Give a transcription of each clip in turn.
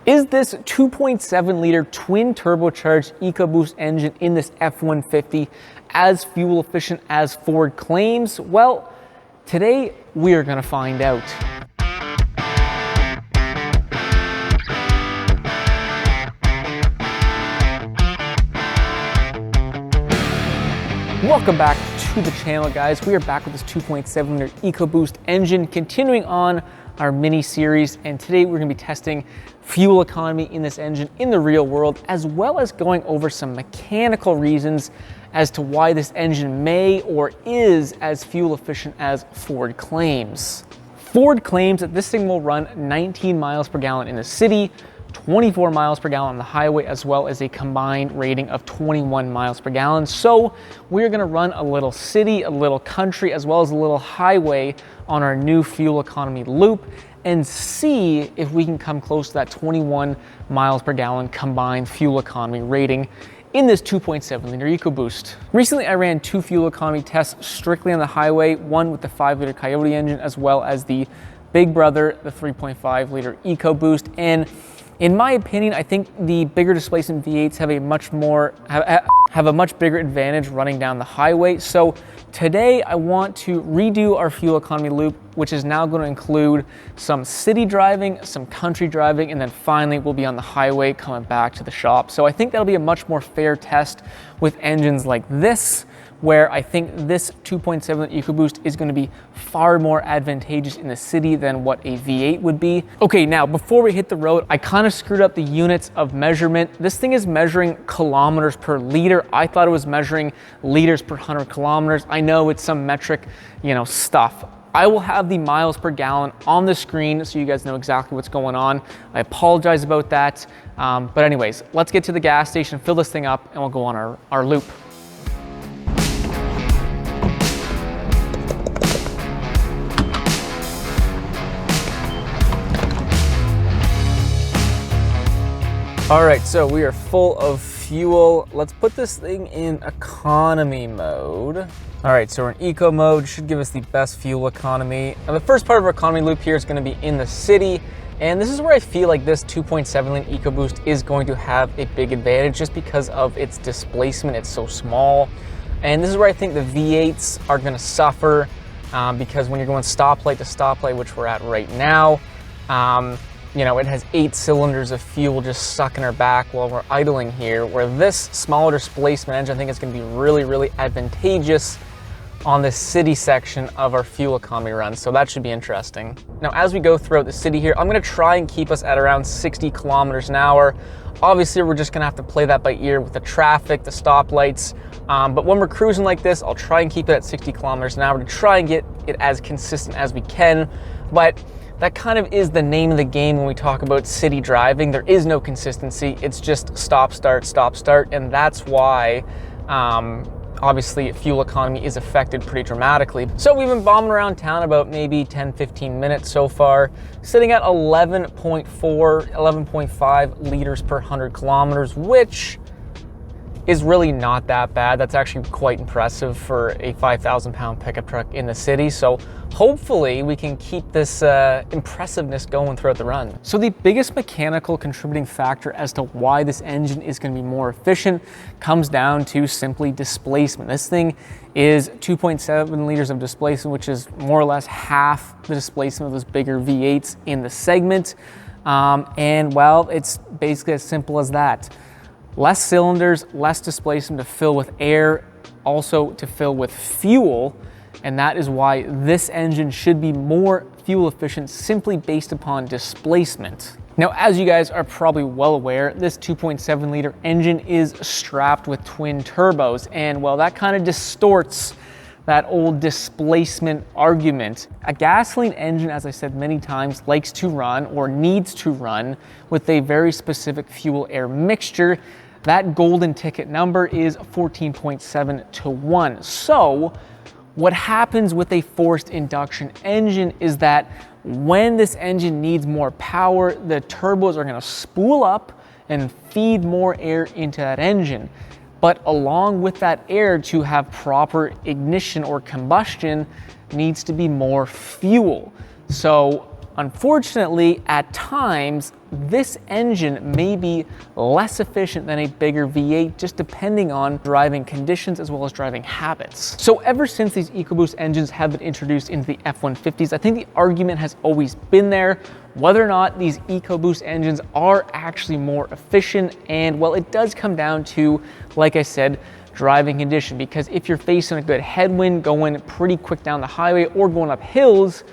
Is this 2.7 liter twin turbocharged EcoBoost engine in this F150 as fuel efficient as Ford claims? Well, today we are going to find out. Welcome back to the channel, guys. We are back with this 2.7 liter EcoBoost engine, continuing on our mini series, and today we're going to be testing fuel economy in this engine in the real world, as well as going over some mechanical reasons as to why this engine may or is as fuel efficient as Ford claims. Ford claims that this thing will run 19 miles per gallon in the city, 24 miles per gallon on the highway, as well as a combined rating of 21 miles per gallon. So we're gonna run a little city, a little country, as well as a little highway on our new fuel economy loop and see if we can come close to that 21 miles per gallon combined fuel economy rating in this 2.7 liter EcoBoost. Recently, I ran two fuel economy tests strictly on the highway, one with the 5 liter Coyote engine, as well as the big brother, the 3.5 liter EcoBoost. And in my opinion, I think the bigger displacement V8s have a much bigger advantage running down the highway. So today I want to redo our fuel economy loop, which is now going to include some city driving, some country driving, and then finally we'll be on the highway coming back to the shop. So I think that'll be a much more fair test with engines like this, where I think this 2.7 EcoBoost is going to be far more advantageous in the city than what a V8 would be. Okay, now before we hit the road, I kind of screwed up the units of measurement. This thing is measuring kilometers per liter. I thought it was measuring liters per 100 kilometers. I know it's some metric, stuff. I will have the miles per gallon on the screen so you guys know exactly what's going on. I apologize about that. But anyways, let's get to the gas station, fill this thing up, and we'll go on our loop. All right, so we are full of fuel. Let's put this thing in economy mode. All right, so we're in eco mode, should give us the best fuel economy. Now the first part of our economy loop here is gonna be in the city, and this is where I feel like this 2.7 liter EcoBoost is going to have a big advantage just because of its displacement. It's so small. And this is where I think the V8s are gonna suffer because when you're going stoplight to stoplight, which we're at right now, it has 8 cylinders of fuel just stuck in our back while we're idling here, where this smaller displacement engine I think is going to be really, really advantageous on the city section of our fuel economy run. So that should be interesting. Now, as we go throughout the city here, I'm going to try and keep us at around 60 kilometers an hour. Obviously, we're just going to have to play that by ear with the traffic, the stoplights. But when we're cruising like this, I'll try and keep it at 60 kilometers an hour to try and get it as consistent as we can. But that kind of is the name of the game when we talk about city driving. There is no consistency. It's just stop, start, and that's why obviously fuel economy is affected pretty dramatically. So we've been bombing around town about maybe 10-15 minutes so far, sitting at 11.5 liters per 100 kilometers, which is really not that bad. That's actually quite impressive for a 5,000 pound pickup truck in the city. So hopefully we can keep this impressiveness going throughout the run. So the biggest mechanical contributing factor as to why this engine is going to be more efficient comes down to simply displacement. This thing is 2.7 liters of displacement, which is more or less half the displacement of those bigger V8s in the segment. And well, it's basically as simple as that. Less cylinders, less displacement to fill with air, also to fill with fuel, and that is why this engine should be more fuel efficient simply based upon displacement. Now, as you guys are probably well aware, this 2.7 liter engine is strapped with twin turbos, and well, that kind of distorts that old displacement argument. A gasoline engine, as I said many times, likes to run or needs to run with a very specific fuel air mixture. That golden ticket number is 14.7 to 1. So what happens with a forced induction engine is that when this engine needs more power, the turbos are going to spool up and feed more air into that engine. But along with that air, to have proper ignition or combustion needs to be more fuel. So Unfortunately, at times, this engine may be less efficient than a bigger V8, just depending on driving conditions as well as driving habits. So ever since these EcoBoost engines have been introduced into the F150s, I think the argument has always been there whether or not these EcoBoost engines are actually more efficient. And well, it does come down to, like I said, driving condition, because if you're facing a good headwind, going pretty quick down the highway or going up hills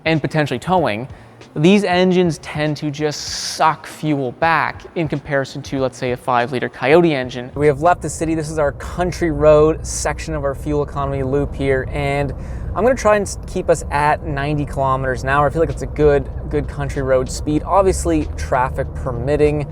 and potentially towing, these engines tend to just suck fuel back in comparison to, let's say, a 5-liter Coyote engine. We have left the city. This is our country road section of our fuel economy loop here, and I'm gonna try and keep us at 90 kilometers an hour. I feel like it's a good country road speed. Obviously, traffic permitting.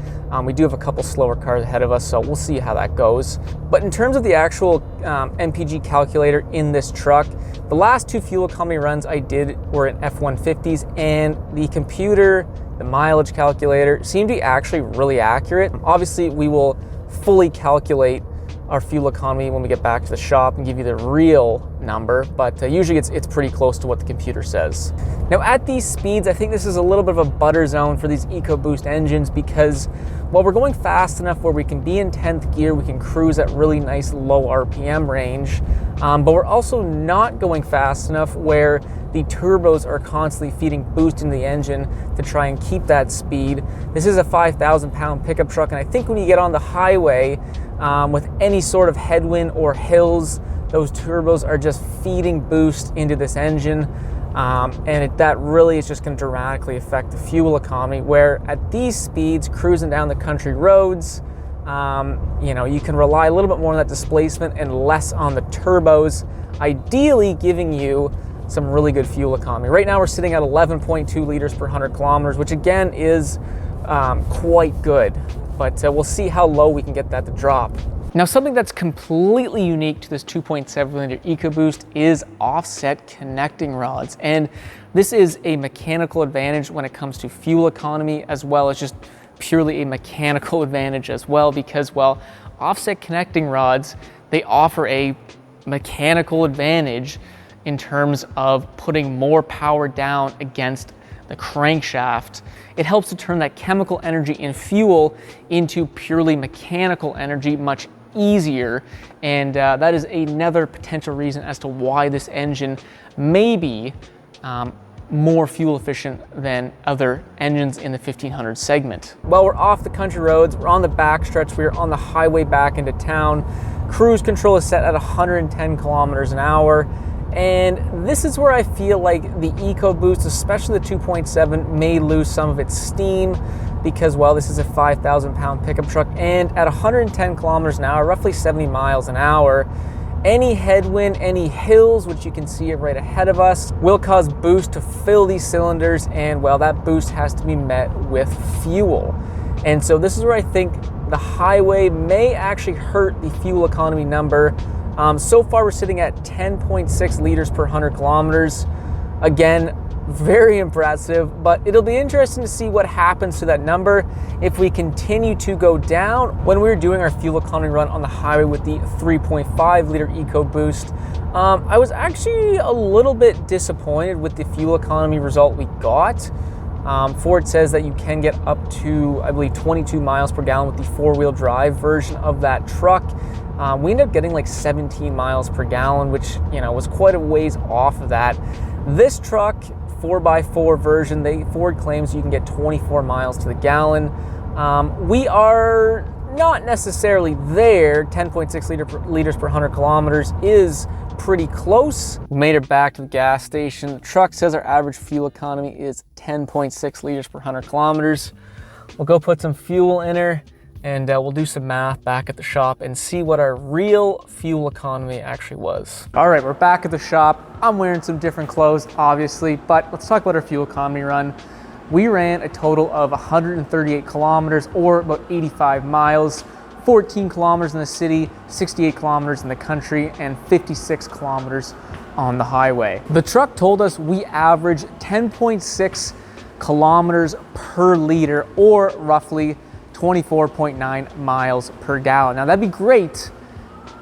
We do have a couple slower cars ahead of us, so we'll see how that goes. But in terms of the actual MPG calculator in this truck, the last 2 fuel economy runs I did were in F150s, and the computer, the mileage calculator, seemed to be actually really accurate. Obviously, we will fully calculate our fuel economy when we get back to the shop and give you the real number, but usually it's pretty close to what the computer says. Now at these speeds, I think this is a little bit of a butter zone for these EcoBoost engines, because while we're going fast enough where we can be in 10th gear, we can cruise at really nice low RPM range, but we're also not going fast enough where the turbos are constantly feeding boost into the engine to try and keep that speed. This is a 5,000-pound pickup truck, and I think when you get on the highway with any sort of headwind or hills, those turbos are just feeding boost into this engine, and that really is just going to dramatically affect the fuel economy, where at these speeds, cruising down the country roads, you know, you can rely a little bit more on that displacement and less on the turbos, ideally giving you some really good fuel economy. Right now we're sitting at 11.2 liters per 100 kilometers, which again is quite good, but we'll see how low we can get that to drop. Now, something that's completely unique to this 2.7 liter EcoBoost is offset connecting rods. And this is a mechanical advantage when it comes to fuel economy, as well as just purely a mechanical advantage as well, because, well, offset connecting rods, they offer a mechanical advantage in terms of putting more power down against the crankshaft. It helps to turn that chemical energy in fuel into purely mechanical energy much easier, and that is another potential reason as to why this engine may be more fuel efficient than other engines in the 1500 segment. Well, we're off the country roads, we're on the backstretch, we're on the highway back into town. Cruise control is set at 110 kilometers an hour. And this is where I feel like the EcoBoost, especially the 2.7, may lose some of its steam, because, well, this is a 5,000-pound pickup truck, and at 110 kilometers an hour, roughly 70 miles an hour, any headwind, any hills, which you can see it right ahead of us, will cause boost to fill these cylinders, and, well, that boost has to be met with fuel. And so this is where I think the highway may actually hurt the fuel economy number. So far, we're sitting at 10.6 liters per 100 kilometers. Again, very impressive, but it'll be interesting to see what happens to that number if we continue to go down. When we were doing our fuel economy run on the highway with the 3.5 liter EcoBoost, I was actually a little bit disappointed with the fuel economy result we got. Ford says that you can get up to, I believe, 22 miles per gallon with the 4-wheel drive version of that truck. We ended up getting like 17 miles per gallon, which, you know, was quite a ways off of that. This truck, 4x4 version, Ford claims you can get 24 miles to the gallon. We are not necessarily there. 10.6 liters per 100 kilometers is pretty close. We made it back to the gas station. The truck says our average fuel economy is 10.6 liters per 100 kilometers. We'll go put some fuel in her, and we'll do some math back at the shop and see what our real fuel economy actually was. All right, we're back at the shop. I'm wearing some different clothes, obviously, but let's talk about our fuel economy run. We ran a total of 138 kilometers, or about 85 miles, 14 kilometers in the city, 68 kilometers in the country, and 56 kilometers on the highway. The truck told us we averaged 10.6 kilometers per liter, or roughly 24.9 miles per gallon. Now, that'd be great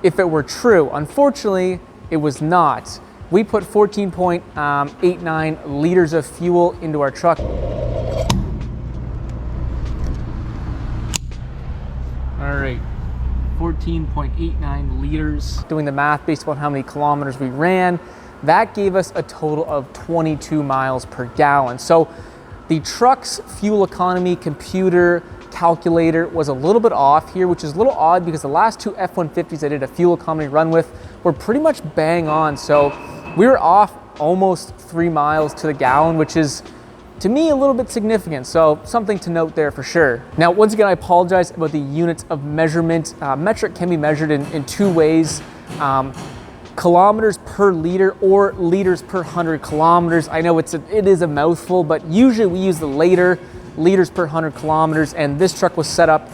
if it were true. Unfortunately, it was not. We put 14.89 liters of fuel into our truck. All right, 14.89 liters. Doing the math based on how many kilometers we ran, that gave us a total of 22 miles per gallon. So the truck's fuel economy computer calculator was a little bit off here, which is a little odd because the last two F-150s I did a fuel economy run with were pretty much bang on. So we were off almost 3 miles to the gallon, which is, to me, a little bit significant. So something to note there for sure. Now, once again, I apologize about the units of measurement. Metric can be measured in two ways. Kilometers per liter or liters per 100 kilometers. I know it is a mouthful, but usually we use the later, liters per 100 kilometers, and this truck was set up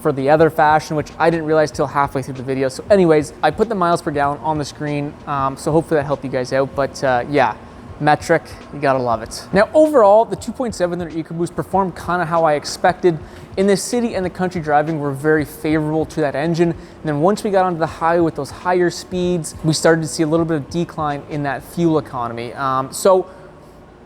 for the other fashion, which I didn't realize till halfway through the video. So anyways, I put the miles per gallon on the screen, so hopefully that helped you guys out. But yeah, metric, you gotta love it. Now overall, the 2.7 liter EcoBoost performed kind of how I expected. In the city and the country driving were very favorable to that engine. And then once we got onto the highway with those higher speeds, we started to see a little bit of decline in that fuel economy. So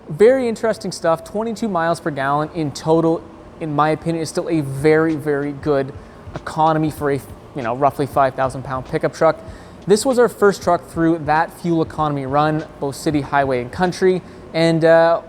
very interesting stuff. 22 miles per gallon in total, in my opinion, is still a very, very good economy for a roughly 5,000 pound pickup truck. This was our first truck through that fuel economy run, both city, highway, and country. And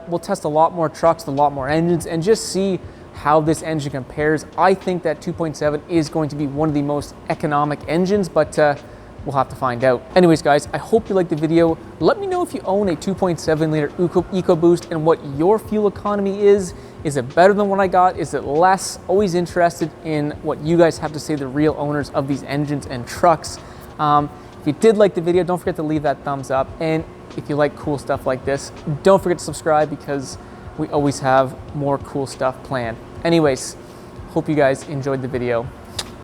we'll test a lot more trucks, a lot more engines, and just see how this engine compares. I think that 2.7 is going to be one of the most economic engines, but we'll have to find out. Anyways, guys, I hope you liked the video. Let me know if you own a 2.7 liter EcoBoost and what your fuel economy is. Is it better than what I got? Is it less? Always interested in what you guys have to say, the real owners of these engines and trucks. If you did like the video, don't forget to leave that thumbs up. And if you like cool stuff like this, don't forget to subscribe because we always have more cool stuff planned. Anyways, hope you guys enjoyed the video.